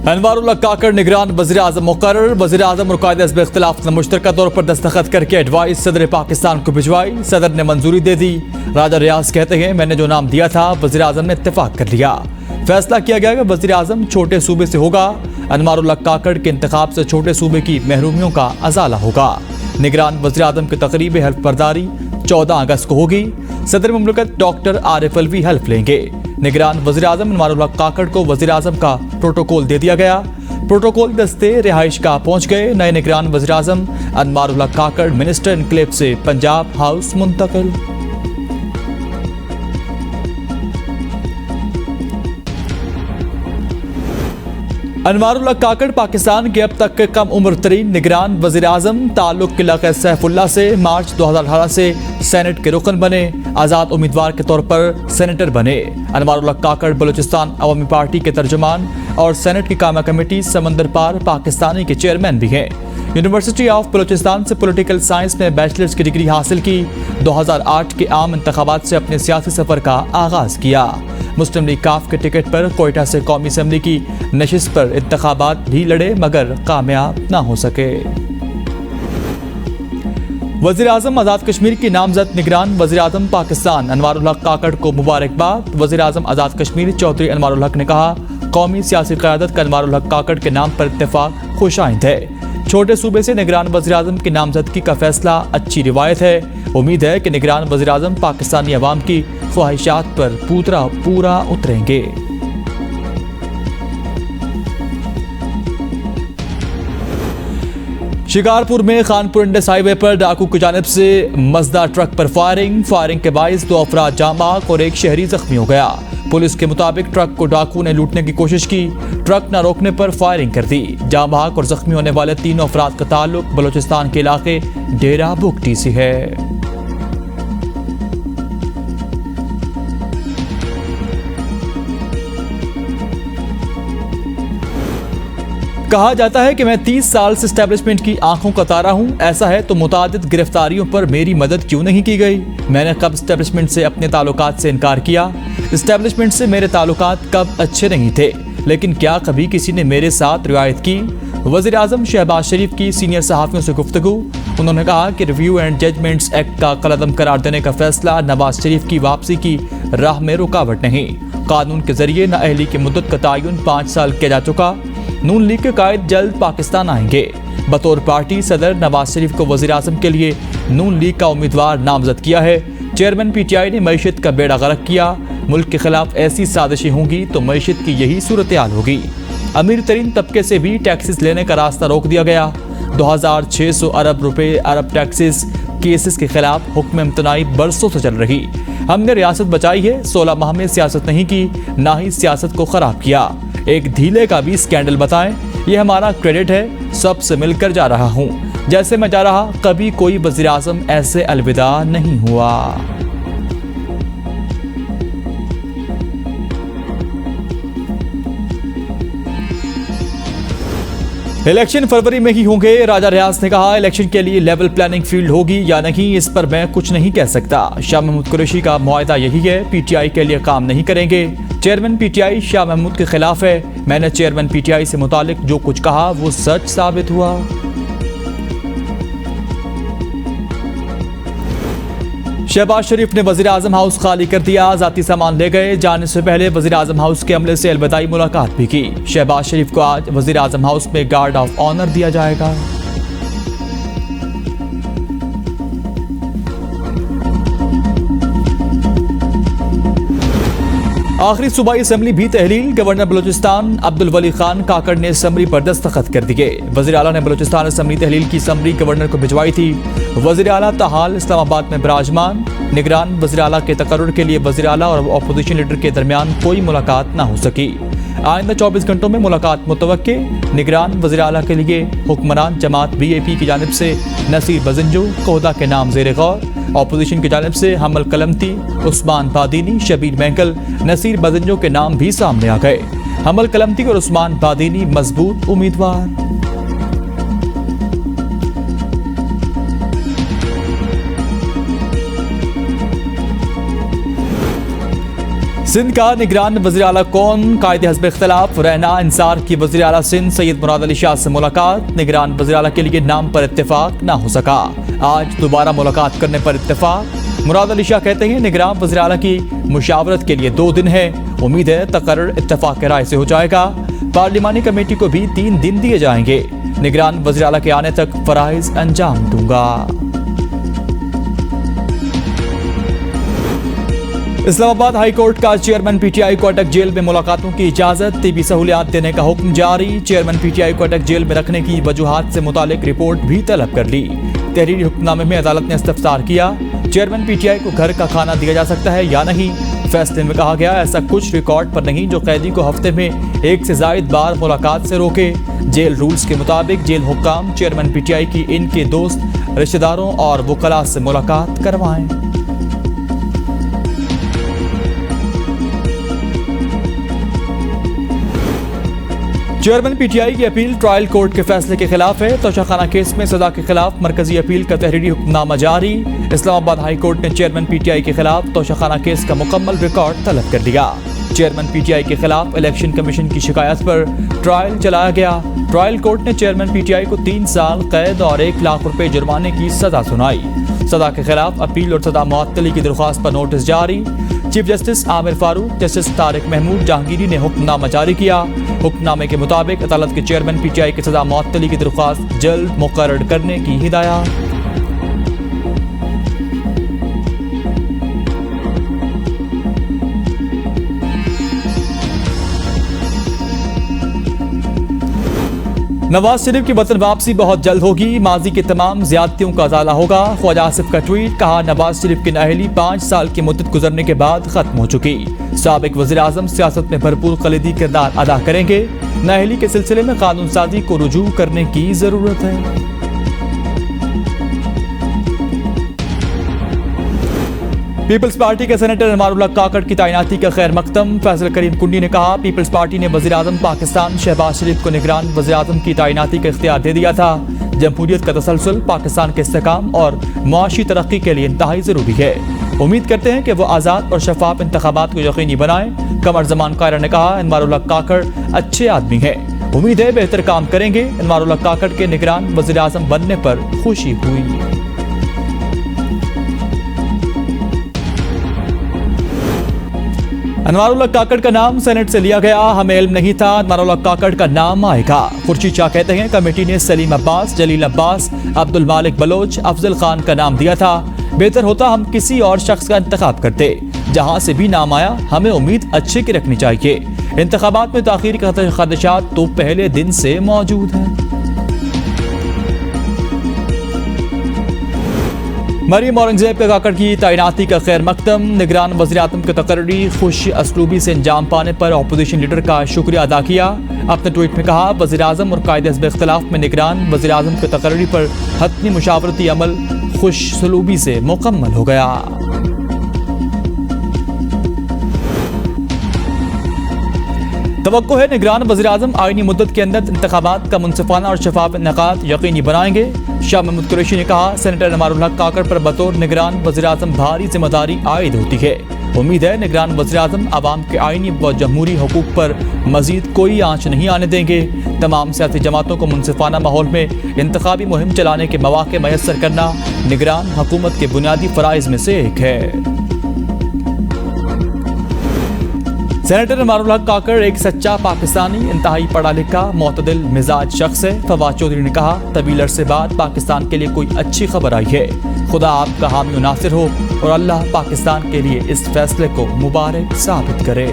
अनवारुल्लाह काकड़ निगरान वज़ीर आज़म मुकर्रर। वज़ीर आज़म और कायदे हिज़्ब इख्तिलाफ ने मुश्तरका तौर पर दस्तखत करके एडवाइस सदर पाकिस्तान को भिजवाई। सदर ने मंजूरी दे दी। राजा रियाज कहते हैं, मैंने जो नाम दिया था वज़ीर आज़म ने इत्तेफाक कर लिया। फैसला किया गया कि वज़ीर आज़म छोटे सूबे से होगा। अनवारुल्लाह काकड़ के इंतखाब से छोटे सूबे की महरूमियों का अजाला होगा। निगरान वज़ीर आज़म की तकरीब हल्फ बर्दारी 14 अगस्त को होगी। सदर मुमलिकत डॉक्टर आरिफ अलवी हल्फ लेंगे। निगरान वज़ीर आज़म अनवारुल्लाह काकड़ को वज़ीर आज़म का प्रोटोकॉल दे दिया गया। प्रोटोकॉल दस्ते रिहाइश गाह पहुंच गए। नए निगरान वज़ीर आज़म अनवारुल्लाह काकड़ मिनिस्टर इनक्लेव से पंजाब हाउस मुंतकिल। अनवारुल्लाह काकड़ पाकिस्तान के अब तक के कम उम्र तरीन निगरान वज़ीर आज़म। ताल्लुक इलाक़े सैफुल्लाह से मार्च 2018 से सेनेट के रुकन बने। आज़ाद उम्मीदवार के तौर पर सेनेटर बने। अनवारुल्लाह काकड़ बलूचिस्तान अवामी पार्टी के तर्जुमान और सेनेट की कामा कमेटी समंदर पार पाकिस्तानी के चेयरमैन भी हैं। यूनिवर्सिटी ऑफ बलूचिस्तान से पॉलिटिकल साइंस में बैचलर्स की डिग्री हासिल की। 2008 के आम इंतखाबात से अपने सियासी सफर का आगाज किया। मुस्लिम लीग काफ के टिकट पर कोयटा से कौमी असेंबली की नशिस्त पर इंतखाबात भी लड़े मगर कामयाब ना हो सके। वज़ीर आज़म आज़ाद कश्मीर की नामजद निगरान वज़ीर आज़म पाकिस्तान अनवारुल्लाह काकड़ को मुबारकबाद। वज़ीर आज़म आज़ाद कश्मीर चौधरी अनवारुल हक ने कहा, कौमी सियासी क़यादत का अनवारुल हक काकड़ के नाम पर इत्तेफाक खुशाइंद है। छोटे सूबे से निगरान वज़ीर आज़म की नामजदगी का फैसला अच्छी रिवायत है। उम्मीद है कि निगरान वज़ीर आज़म पाकिस्तानी अवाम की ख्वाहिशात पर पूरा उतरेंगे। शिकारपुर में खानपुर इंडस हाईवे पर डाकू की जानिब से मजदा ट्रक पर फायरिंग के बाइस 2 अफराद जाँ बहक और 1 शहरी जख्मी हो गया। पुलिस के मुताबिक ट्रक को डाकू ने लूटने की कोशिश की। ट्रक न रोकने पर फायरिंग कर दी। जाँ बहक और जख्मी होने वाले 3 अफराद का ताल्लुक बलूचिस्तान के इलाके डेरा बुगटी से है। कहा जाता है कि मैं 30 साल से एस्टेब्लिशमेंट की आंखों का तारा हूं। ऐसा है तो मुतादिद गिरफ्तारियों पर मेरी मदद क्यों नहीं की गई? मैंने कब एस्टेब्लिशमेंट से अपने ताल्लुकात से इनकार किया? एस्टेब्लिशमेंट से मेरे ताल्लुकात कब अच्छे नहीं थे? लेकिन क्या कभी किसी ने मेरे साथ रियायत की? वज़ीर आज़म शहबाज शरीफ की सीनियर सहाफ़ियों से गुफ्तगू। उन्होंने कहा कि रिव्यू एंड जजमेंट्स एक्ट का कलअदम करार देने का फैसला नवाज शरीफ की वापसी की राह में रुकावट नहीं। कानून के जरिए नाअहली की मुद्दत का तयन 5 साल किया जा चुका। नून लीग के कायद जल्द पाकिस्तान आएंगे। बतौर पार्टी सदर नवाज शरीफ को वज़ीर आज़म के लिए नून लीग का उम्मीदवार नामजद किया है। चेयरमैन PTI ने मईशत का बेड़ा गर्क किया। मुल्क के खिलाफ ऐसी साजिशें होंगी तो मईशत की यही सूरत हाल होगी। अमीर तरीन तबके से भी टैक्सेस लेने का रास्ता रोक दिया गया। 2600 अरब रुपए अरब टैक्सेस केसेस के खिलाफ हुक्म इम्तनाई बरसों से चल रही। हमने रियासत बचाई है। 16 माह में सियासत नहीं की, ना ही सियासत को खराब किया। एक धीले का भी स्कैंडल बताएं, ये हमारा क्रेडिट है। सबसे मिलकर जा रहा हूँ जैसे मैं जा रहा। कभी कोई वज़ीर आज़म ऐसे अलविदा नहीं हुआ। इलेक्शन फरवरी में ही होंगे। राजा रियाज ने कहा, इलेक्शन के लिए लेवल प्लानिंग फील्ड होगी या नहीं इस पर मैं कुछ नहीं कह सकता। शाह महमूद कुरैशी का मुआहदा यही है, PTI के लिए काम नहीं करेंगे। चेयरमैन PTI शाह महमूद के खिलाफ है। मैंने चेयरमैन PTI से मुतालिक जो कुछ कहा वो सच साबित हुआ। शहबाज शरीफ ने वज़ीर आज़म हाउस खाली कर दिया। ज़ाती सामान ले गए। जाने से पहले वज़ीर आज़म हाउस के अमले से अलविदाई मुलाकात भी की। शहबाज शरीफ को आज वज़ीर आज़म हाउस में गार्ड ऑफ ऑनर दिया जाएगा। आखिरी सूबाई असेंबली भी तहलील। गवर्नर बलूचिस्तान अब्दुल वली खान काकड़ ने समरी पर दस्तखत कर दिए। वज़ीर आला ने बलूचिस्तान असेंबली तहलील की समरी गवर्नर को भिजवाई थी। वज़ीर आला ताहाल इस्लामाबाद में विराजमान। निगरान वज़ीर आला के तकर्रुर के लिए वज़ीर आला और अपोजिशन लीडर के दरमियान कोई मुलाकात ना हो सकी। आइंदा 24 घंटों में मुलाकात मुतवक्के। निगरान वज़ीर आला के लिए हुक्मरान जमात BAP की जानिब से नसीर बजिंजो कोहदा के नाम ज़ेर गौर। अपोजिशन की जानिब से हमल कलमती, उस्मान बादीनी, शबीर महंकल, नसीर बजिंजो के नाम भी सामने आ गए। हमल कलमती और उस्मान बादीनी मजबूत उम्मीदवार। सिंध का निगरान वज़ीर आला कौन, कायदे हस्ब इख्तिलाफ, रहना इंसार की वज़ीर आला सिंध सैयद मुराद अली शाह से मुलाकात, निगरान वज़ीर आला के लिए नाम पर इत्तेफाक ना हो सका, आज दोबारा मुलाकात करने पर इत्तेफाक। मुराद अली शाह कहते हैं निगरान वज़ीर आला की मुशावरत के लिए 2 दिन है, उम्मीद है तकर्रर इत्तेफाक के राय से हो जाएगा। पार्लिमानी कमेटी को भी 3 दिन दिए जाएंगे, निगरान वज़ीर आला के आने तक फराइज अंजाम दूंगा। इस्लामाबाद हाई कोर्ट का चेयरमैन पीटीआई को अटक जेल में मुलाकातों की इजाजत, तिबी सहूलियात देने का हुक्म जारी, चेयरमैन पीटीआई को अटक जेल में रखने की वजूहात से मुतालिक रिपोर्ट भी तलब कर ली। तहरीरी हुक्मनामे में अदालत ने इस्तफसार किया, चेयरमैन पीटीआई को घर का खाना दिया जा सकता है या नहीं। फैसले में कहा गया ऐसा कुछ रिकॉर्ड पर नहीं जो कैदी को हफ्ते में 1 से ज़ायद बार मुलाकात से रोके। जेल रूल्स के मुताबिक जेल हुक्काम चेयरमैन पीटीआई की इनके दोस्त, रिश्तेदारों और वकला से मुलाकात करवाएं। चेयरमैन पीटीआई की अपील ट्रायल कोर्ट के फैसले के खिलाफ है, तोशाखाना केस में सजा के खिलाफ मरकजी अपील का तहरीरी हुक्मनामा जारी। इस्लामाबाद हाई कोर्ट ने चेयरमैन पीटीआई के खिलाफ तोशाखाना केस का मुकम्मल रिकॉर्ड तलब कर दिया। चेयरमैन पीटीआई के खिलाफ इलेक्शन कमीशन की शिकायत पर ट्रायल चलाया गया। ट्रायल कोर्ट ने चेयरमैन पीटीआई को 3 साल कैद और 1 लाख रुपए जुर्माने की सजा सुनाई। सजा के खिलाफ अपील और सजा मुअत्तली की दरख्वास्त पर नोटिस जारी। Chief justice Aamir Farooq, justice Tariq Mahmood Jahangiri ने हुक्मनामा जारी किया। हुक्मनामे के मुताबिक अदालत के चेयरमैन पीटीआई की सजा मुअत्तली की दरख्वास्त जल्द मुकर्रर करने की हिदायत। नवाज शरीफ की वतन वापसी बहुत जल्द होगी, माजी की तमाम ज्यादतियों का अजाला होगा। ख्वाजा आसिफ का ट्वीट, कहा नवाज शरीफ की नाअहली 5 साल की मुद्दत गुजरने के बाद खत्म हो चुकी। साबिक वज़ीर आज़म सियासत में भरपूर कलीदी किरदार अदा करेंगे। नाअहली के सिलसिले में कानून साजी को रुजू करने की जरूरत है। पीपल्स पार्टी के सेनेटर अनवारुल्लाह काकड़ की तैनाती का खैर मकदम, फैसल करीम कुंडी ने कहा पीपल्स पार्टी ने वज़ीर आज़म पाकिस्तान शहबाज शरीफ को निगरान वज़ीर आज़म की तैनाती का इख्तियार दे दिया था। जमहूरियत का तसलसल पाकिस्तान के इस्तेहकाम और मुआशी तरक्की के लिए इंतहाई ज़रूरी है। उम्मीद करते हैं कि वो आज़ाद और शफाफ इंतखाबात को यकीनी बनाएं। कमर जमान कायरा ने कहा अनवारुल्लाह काकड़ अच्छे आदमी है, उम्मीद है बेहतर काम करेंगे। अनवारुल्लाह काकड़ के निगरान वज़ीर आज़म बनने पर खुशी हुई। अनवारुल्लाह काकड़ का नाम सेनेट से लिया गया, हमें इल्म नहीं था अनवारुल्लाह काकड़ का नाम आएगा। खुर्शीद शाह कहते हैं कमेटी ने सलीम अब्बास, जलील अब्बास, अब्दुल मालिक बलोच, अफजल खान का नाम दिया था। बेहतर होता हम किसी और शख्स का इंतखाब करते। जहां से भी नाम आया हमें उम्मीद अच्छे की रखनी चाहिए। इंतखाबात में ताखीर का खदशात तो पहले दिन से मौजूद हैं। मरियम औरंगजेब के काकड़ की तैनाती का खैर मकदम, निगरान वज़ीर आज़म के तकर्री खुश असलूबी से अंजाम पाने पर अपोजिशन लीडर का शुक्रिया अदा किया। अपने ट्वीट में कहा वज़ीर आज़म और कायदे हस्ब इख्तिलाफ में निगरान वज़ीर आज़म के तकर्री पर हतमी मुशावरती अमल खुश सलूबी से मुकम्मल हो गया। तवक्को है निगरान वज़ीर आज़म आईनी मुद्दत के अंदर इंतखाबात का मुनसिफाना और शफाफ इनेकाद यकीनी बनाएंगे। शाह महमूद कुरैशी ने कहा सेनेटर अनवारुल्लाह काकड़ पर बतौर निगरान वज़ीर आज़म भारी जिम्मेदारी आयद होती है। उम्मीद है निगरान वज़ीर आज़म आवाम के आईनी व जमहूरी हकूक़ पर मजीद कोई आंच नहीं आने देंगे। तमाम सियासी जमातों को मुनसिफाना माहौल में इंतखाबी मुहिम चलाने के मौके मैसर करना निगरान हुकूमत के बुनियादी फ़राइज़ में से एक है। सेनेटर अनवारुल्लाह काकड़ एक सच्चा पाकिस्तानी, इंतहाई पढ़ा लिखा, मोतदिल मिजाज शख्स है। फवाद चौधरी ने कहा तवील अरसे बाद पाकिस्तान के लिए कोई अच्छी खबर आई है। खुदा आपका हामी व नासिर हो और अल्लाह पाकिस्तान के लिए इस फैसले को मुबारक साबित करे।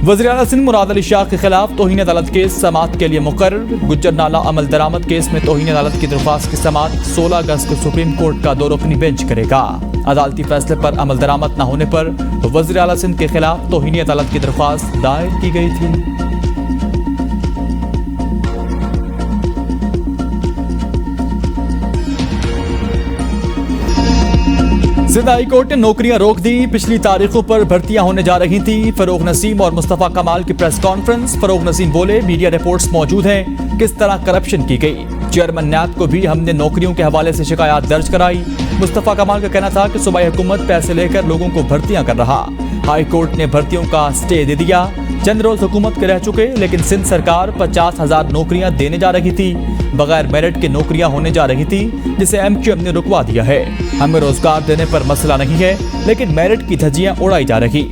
वज़ीर आला सिंध मुराद अली शाह के खिलाफ तौहीन अदालत केस समाअत के लिए मुकर्रर। गुज्जर नाला अमल दरामद केस में तौहीन अदालत की दरख्वास्त की समाअत 16 अगस्त को सुप्रीम कोर्ट का 2 रुकनी बेंच करेगा। अदालती फैसले पर अमल दरामद न होने पर वज़ीर आला सिंध के खिलाफ तौहीन अदालत की दरख्वास्त दायर की गई थी। सिंध हाई कोर्ट ने नौकरियां रोक दी, पिछली तारीखों पर भर्तियां होने जा रही थी। फरोग नसीम और मुस्तफा कमाल की प्रेस कॉन्फ्रेंस। फरोग नसीम बोले मीडिया रिपोर्ट्स मौजूद हैं किस तरह करप्शन की गई। चेयरमैन नैब को भी हमने नौकरियों के हवाले से शिकायत दर्ज कराई। मुस्तफा कमाल का कहना था कि सूबाई हुकूमत पैसे लेकर लोगों को भर्तियां कर रहा। हाई कोर्ट ने भर्तियों का स्टे दे दिया। चंद रोज हुकूमत के रह चुके, लेकिन सिंध सरकार 50,000 नौकरियां देने जा रही थी। बगैर मेरिट के नौकरियां होने जा रही थी, जिसे MQM ने रुकवा दिया है। हमें रोजगार देने पर मसला नहीं है, लेकिन मेरिट की धज्जियां उड़ाई जा रही।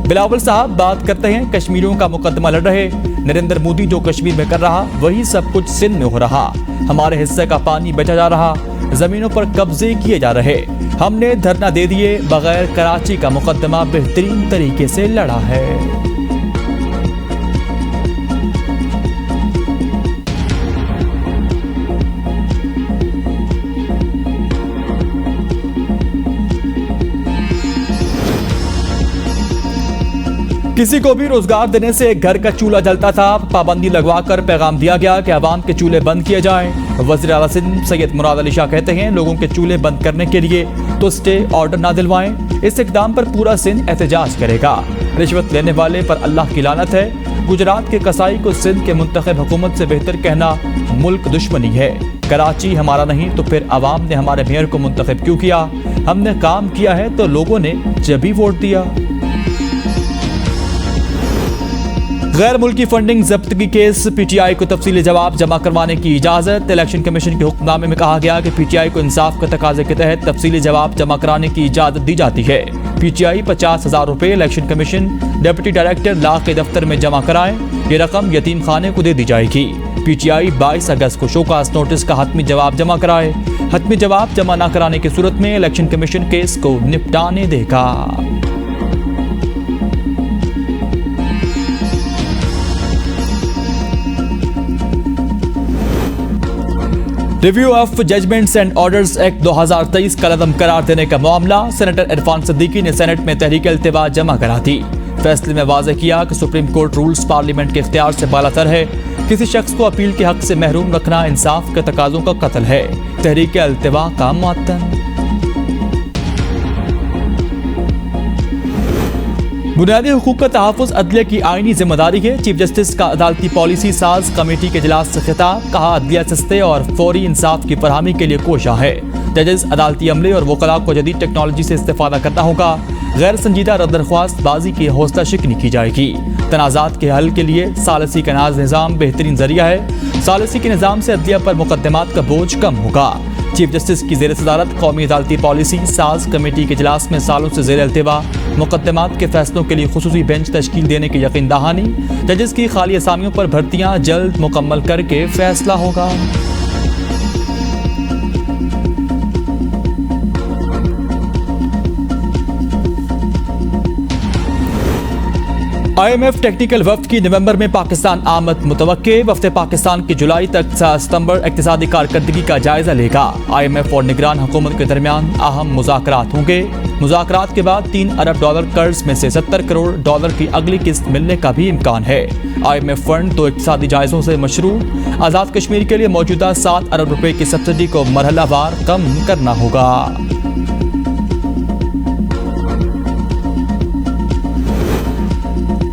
बिलावल साहब बात करते हैं कश्मीरियों का मुकदमा लड़ रहे। नरेंद्र मोदी जो कश्मीर में कर रहा, वही सब कुछ सिंध में हो रहा। हमारे हिस्से का पानी बेचा जा रहा, जमीनों पर कब्जे किए जा रहे। हमने धरना दे दिए, बगैर कराची का मुकदमा बेहतरीन तरीके से लड़ा है। किसी को भी रोजगार देने से एक घर का चूल्हा जलता था। पाबंदी लगवाकर पैगाम दिया गया कि अवाम के चूल्हे बंद किए जाएं। वज़ीर आला सिंध सैयद मुराद अली शाह कहते हैं, लोगों के चूल्हे बंद करने के लिए तो स्टे ऑर्डर ना दिलवाएं। इस इक़दाम पर पूरा सिंध एहतजाज करेगा। रिश्वत लेने वाले पर अल्लाह की लानत है। गुजरात के कसाई को सिंध के मुंतखब हुकूमत से बेहतर कहना मुल्क दुश्मनी है। कराची हमारा नहीं तो फिर अवाम ने हमारे मेयर को मुंतखब क्यों किया? हमने काम किया है तो लोगों ने जब ही वोट दिया। गैर मुल्की फंडिंग जब्तगी केस, PTI को तफसीली जवाब जमा करवाने की इजाजत। इलेक्शन कमीशन के हुक्मनामे में कहा गया कि PTI को इंसाफ के तकाजे के तहत तफसीली जवाब जमा कराने की इजाजत दी जाती है। PTI 50,000 रुपए इलेक्शन कमीशन डिप्टी डायरेक्टर ला के दफ्तर में जमा कराएं। ये रकम यतीम खाने को दे दी जाएगी। PTI 22 अगस्त को शोकास नोटिस का हतमी जवाब जमा कराए। हतमी जवाब जमा न कराने की सूरत में इलेक्शन कमीशन केस को निपटाने देगा। Review of judgments and orders act 2023 का कलम करार देने का मामला, सेनेटर इरफान सिद्दीकी ने सेनेट में तहरीक इल्तिवा जमा करा दी। फैसले में वाज़ेह किया कि सुप्रीम कोर्ट रूल्स पार्लियामेंट के इख्तियार से बालातर है। किसी शख्स को अपील के हक से महरूम रखना इंसाफ के तकाजों का कत्ल है। तहरीक इल्तिवा का मुअत्तल। बुनियादी हुकूक का तहफ़्फ़ुज़ अदलिया की आईनी जिम्मेदारी है। चीफ जस्टिस का अदालती पॉलिसी साज कमेटी के इजलास से खिताब, कहा अदलिया सस्ते और फौरी इंसाफ की फरहमी के लिए कोशा है। जजेस अदालती अमले और वकला को जदीद टेक्नोलॉजी से इस्तेफादा करना होगा। गैर संजीदा रद्दरख्वास्त बाजी की हौसला शिकनी की जाएगी। तनाज़ात के हल के लिए सालसी का नाज निज़ाम बेहतरीन जरिया है। सालसी के निज़ाम से अदलिया पर मुकदमात का बोझ कम होगा। चीफ जस्टिस की ज़ेर सदारत कौमी अदालती पॉलिसी साज कमेटी के इजलास में सालों से ज़ेर इल्तिवा मुकदमात के फैसलों के लिए खुसूसी बेंच तश्कील देने की यकीन दहानी। जजेस की खाली असामियों पर भर्तियां जल्द मुकम्मल करके फैसला होगा। IMF टेक्निकल वफ्द की नवंबर में पाकिस्तान आमद मुतवक्के। वफ्द पाकिस्तान की जुलाई तक सितंबर इक्तिसादी कारकर्दगी का जायजा लेगा। IMF और निगरान हुकूमत के दरमियान अहम मुज़ाकरात होंगे। मुज़ाकरात के बाद $3 अरब कर्ज में से $70 करोड़ की अगली किस्त मिलने का भी इम्कान है। IMF फंड दो इक्तिसादी जायजों से मशरू। आज़ाद कश्मीर के लिए मौजूदा $7 अरब की सब्सिडी को मरहलावार कम करना होगा।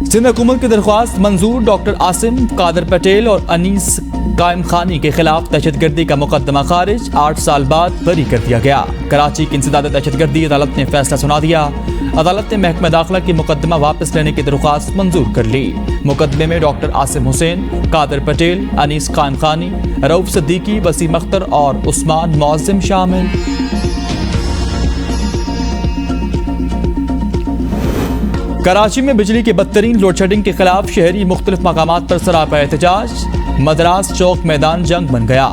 सिंध हुकूमत की दरख्वास्त मंजूर। डॉक्टर आसिम, कादर पटेल और अनीस कायम खानी के खिलाफ दहशतगर्दी का मुकदमा खारिज। 8 साल बाद बरी कर दिया गया। कराची की इंसदाद दहशतगर्दी अदालत ने फैसला सुना दिया। अदालत ने महकमा दाखिला की मुकदमा वापस लेने की दरख्वास्त मंजूर कर ली। मुकदमे में डॉक्टर आसिम हुसैन, कादर पटेल, अनीस कायम खानी, रऊफ सिद्दीकी, वसीम अख्तर और उस्मान मौज़िम शामिल। कराची में बिजली के बदतरीन लोड शेडिंग के खिलाफ शहरी मुख्तलिफ मकामात पर सरापा एहतजाज। मदरास चौक मैदान जंग बन गया।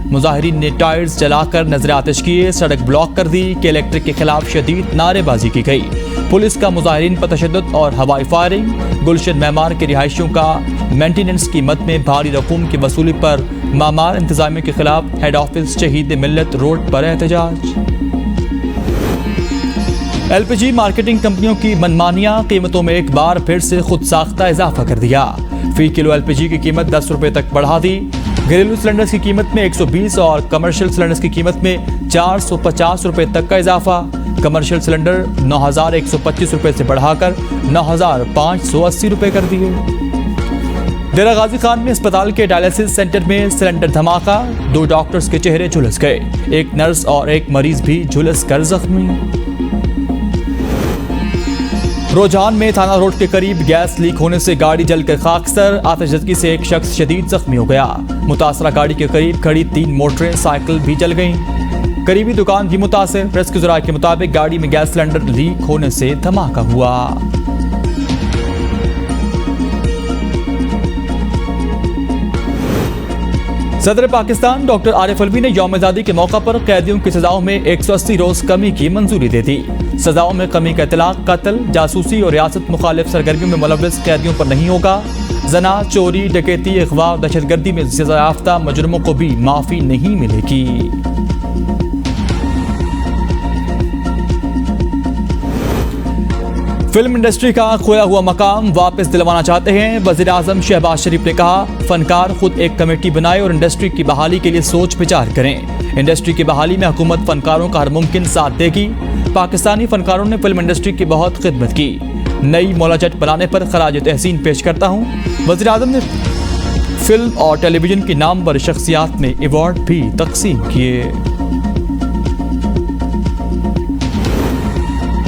मुजाहिरीन ने टायर्स जलाकर नजर आतिश किए, सड़क ब्लॉक कर दी। कलेक्टर के खिलाफ शदीद नारेबाजी की गई। पुलिस का मुजाहिरीन पर तशद्दुद और हवाई फायरिंग। गुलशन मेमार के रिहायशियों का मेंटेनेंस की मद में भारी रकूम की वसूली पर मामार इंतजामिया के खिलाफ हेड ऑफिस शहीद मिल्लत रोड पर एहतजाज। LPG मार्केटिंग कंपनियों की मनमानियां, कीमतों में एक बार फिर से खुद साख्ता इजाफा कर दिया। फी किलो LPG की कीमत 10 रुपए तक बढ़ा दी। घरेलू सिलेंडर्स की कीमत में 120 और कमर्शियल सिलेंडर्स की कीमत में 450 रुपए तक का इजाफा। कमर्शियल सिलेंडर 9,125 रुपए से बढ़ाकर 9,580 रुपए कर दिए। डेरा गाजी खान में अस्पताल के डायलिसिस सेंटर में सिलेंडर धमाका, 2 डॉक्टर्स के चेहरे झुलस गए, एक नर्स और एक मरीज भी झुलस कर जख्मी। रोजान में थाना रोड के करीब गैस लीक होने से गाड़ी जलकर खाकसर, आतिशबाजी से एक शख्स शदीद जख्मी हो गया। मुतासरा गाड़ी के करीब खड़ी 3 मोटरें साइकिल भी जल गईं। करीबी दुकान भी मुतासर। प्रेस के ज़राए के मुताबिक गाड़ी में गैस सिलेंडर लीक होने से धमाका हुआ। सदर पाकिस्तान डॉक्टर आरिफ अलवी ने यौम आज़ादी के मौका पर कैदियों की सजाओं में 180 रोज कमी की मंजूरी दे दी। सजाओं में कमी का इतलाक कत्ल, जासूसी और रियासत मुखालिफ सरगर्मियों में मुलव्वस कैदियों पर नहीं होगा। जना, चोरी, डकैती, अगवा और दहशतगर्दी में सजा याफ्ता मुजरिमों को भी माफी नहीं मिलेगी। फिल्म इंडस्ट्री का खोया हुआ मकाम वापस दिलवाना चाहते हैं। वज़ीर आज़म शहबाज शरीफ ने कहा, फनकार खुद एक कमेटी बनाए और इंडस्ट्री की बहाली के लिए सोच विचार करें। इंडस्ट्री की बहाली में हुकूमत फनकारों का हर मुमकिन साथ देगी। पाकिस्तानी फनकारों ने फिल्म इंडस्ट्री की बहुत खिदमत की। नई मौलाजट बनाने पर खराज तहसीन पेश करता हूँ। वज़ीर आज़म ने फिल्म और टेलीविजन की नामवर शख्सियात में अवार्ड भी तकसीम किए।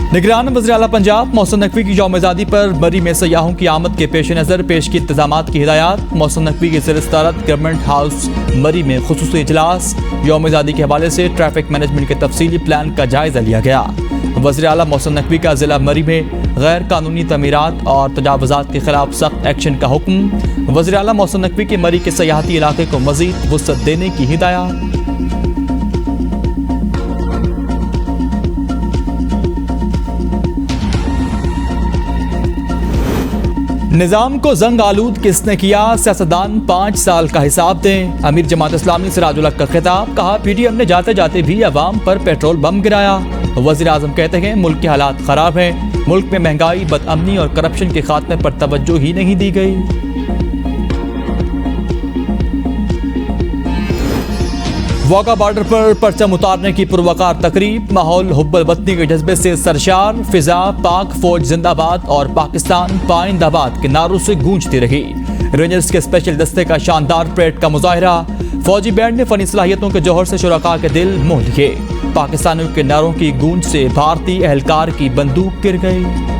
निगरान वज़ीर आला पंजाब मोहसिन नकवी की यौम आज़ादी पर मरी में सयाहों की आमद के पेश नज़र पेश की इंतजामात की हिदायत। मोहसिन नकवी की ज़ेर-ए-सदारत गवर्नमेंट हाउस मरी में खुसूसी इजलास। यौम आज़ादी के हवाले से ट्रैफिक मैनेजमेंट के तफसीली प्लान का जायजा लिया गया। वज़ीर आला मोहसिन नकवी का जिला मरी में गैर कानूनी तमीरात और तजावुज़ात के खिलाफ सख्त एक्शन का हुक्म। वज़ीर आला मोहसिन नकवी के मरी के सयाहती इलाके को मज़ीद वुसअत देने की हिदायत। निजाम को जंग आलूद किसने किया, सियासतदान 5 साल का हिसाब दें। अमीर जमात इस्लामी सिराजुल हक का खिताब, कहा पीटीएम ने जाते जाते भी अवाम पर पेट्रोल बम गिराया। वज़ीर आज़म कहते हैं मुल्क के हालात खराब हैं, मुल्क में महंगाई, बदअमनी और करप्शन के खात्मे पर तवज्जो ही नहीं दी गई। वाघा बॉर्डर पर परचम उतारने की पुरवकार तकरीब, माहौल हुब्बल वतनी के जज्बे से सरशार। फिजा पाक फौज जिंदाबाद और पाकिस्तान पाइंदाबाद के नारों से गूंजती रही। रेंजर्स के स्पेशल दस्ते का शानदार परेड का मुजाहिरा। फौजी बैंड ने फनी सलाहियतों के जौहर से शुरका के दिल मोह लिए। पाकिस्तानियों के नारों की गूंज से भारतीय एहलकार की बंदूक गिर गई।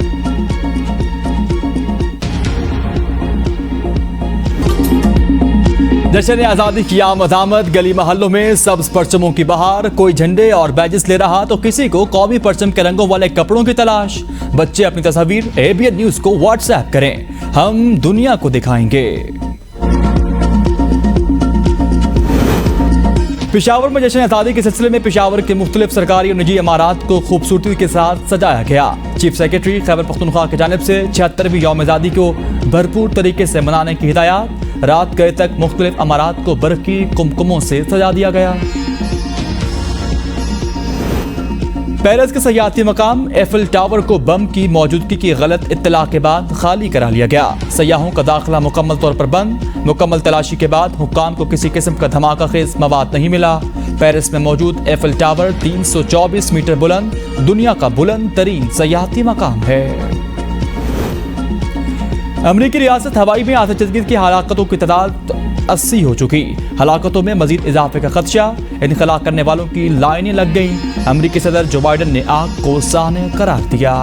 जश्न आज़ादी की आमद, गली मोहल्लों में सब्ज परचमों की बहार। कोई झंडे और बैजेस ले रहा तो किसी को कौमी परचम के रंगों वाले कपड़ों की तलाश। बच्चे अपनी तस्वीर एबीएन न्यूज को व्हाट्सएप करें, हम दुनिया को दिखाएंगे। पेशावर में जश्न आज़ादी के सिलसिले में पेशावर के मुख्तलिफ सरकारी और निजी इमारात को खूबसूरती के साथ सजाया गया। चीफ सेक्रेटरी खैबर पख्तूनख्वा की जानिब से 76वीं यौम आज़ादी को भरपूर तरीके से मनाने की हिदायत। रात गए तक मुख्तलिफ इमारात को बर्फ की कुमकुमों से सजा दिया गया। पेरिस के सयाहती मकाम एफिल टावर को बम की मौजूदगी की गलत इत्तला के बाद खाली करा लिया गया। सयाहों का दाखिला मुकम्मल तौर पर बंद। मुकम्मल तलाशी के बाद हुक्काम को किसी किस्म का धमाका खेज मवाद नहीं मिला। पेरिस में मौजूद एफिल टावर 324 मीटर बुलंद, दुनिया का बुलंद तरीन सयाहती मकाम है। अमरीकी रियासत हवाई में आतिशबाजी की हलाकतों की तादाद 80 हो चुकी। हलाकतों में मजीद इजाफे का खदशा, इनखला करने वालों की लाइनें लग गईं। अमरीकी सदर जो बाइडन ने आग को साने करार दिया।